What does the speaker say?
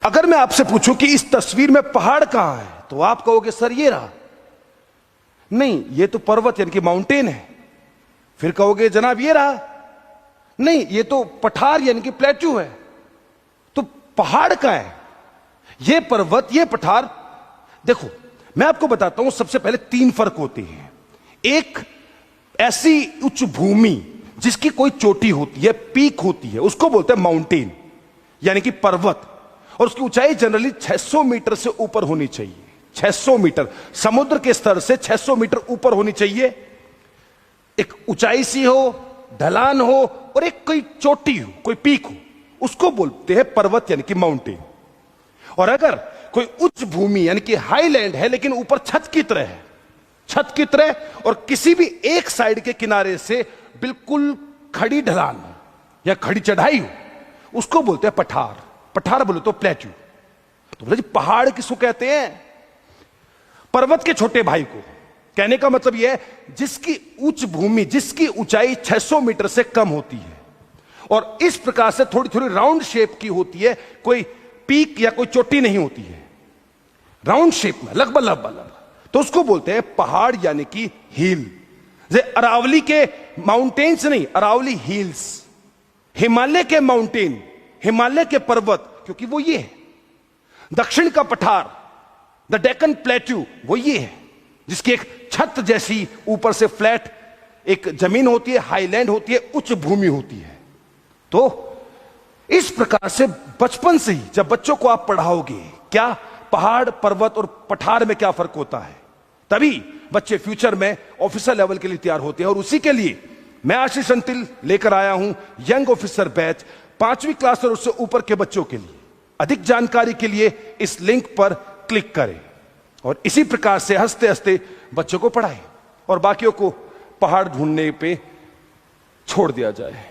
अगर मैं आपसे पूछूं कि इस तस्वीर में पहाड़ कहां है, तो आप कहोगे सर ये रहा। नहीं, ये तो पर्वत यानी कि माउंटेन है। फिर कहोगे जनाब ये रहा। नहीं, ये तो पठार यानी कि प्लेट्यू है। तो पहाड़ कहां है? ये पर्वत, ये पठार। देखो मैं आपको बताता हूं, सबसे पहले तीन फर्क होते हैं। एक ऐसी उच्च भूमि जिसकी कोई चोटी होती है, पीक होती है, उसको बोलते हैं माउंटेन यानी कि पर्वत, और उसकी ऊंचाई जनरली 600 मीटर से ऊपर होनी चाहिए। 600 मीटर, समुद्र के स्तर से 600 मीटर ऊपर होनी चाहिए। एक ऊंचाई सी हो, ढलान हो, और एक कोई चोटी हो, कोई पीक हो, उसको बोलते हैं पर्वत यानी कि माउंटेन। और अगर कोई उच्च भूमि यानी कि हाईलैंड है, लेकिन ऊपर छत की तरह है, छत की तरह, और किसी भी एक साइड के किनारे से बिल्कुल खड़ी ढलान हो या खड़ी चढ़ाई हो, उसको बोलते हैं पठार। पठार बोले तो प्लेट्यू। तो बोले जी पहाड़ किसको कहते हैं? पर्वत के छोटे भाई को। कहने का मतलब यह है जिसकी उच्च भूमि, जिसकी ऊंचाई 600 मीटर से कम होती है और इस प्रकार से थोड़ी थोड़ी राउंड शेप की होती है, कोई पीक या कोई चोटी नहीं होती है, राउंड शेप में, लगभग लगभग, तो उसको बोलते हैं पहाड़ यानी कि हिल। जैसे अरावली के माउंटेन्स नहीं, अरावली हिल्स। हिमालय के माउंटेन, हिमालय के पर्वत, क्योंकि वो ये है। दक्षिण का पठार, द डेक्कन प्लेट्यू, वो ये है जिसकी एक छत जैसी ऊपर से फ्लैट एक जमीन होती है, हाईलैंड होती है, उच्च भूमि होती है। तो इस प्रकार से बचपन से ही जब बच्चों को आप पढ़ाओगे क्या पहाड़, पर्वत और पठार में क्या फर्क होता है, तभी बच्चे फ्यूचर में ऑफिसर लेवल के लिए तैयार होते हैं। और उसी के लिए मैं आशीष अंतिल लेकर आया हूं यंग ऑफिसर बैच, 5वीं क्लास और उससे ऊपर के बच्चों के लिए। अधिक जानकारी के लिए इस लिंक पर क्लिक करें और इसी प्रकार से हंसते हंसते बच्चों को पढ़ाएं और बाकियों को पहाड़ ढूंढने पे छोड़ दिया जाए।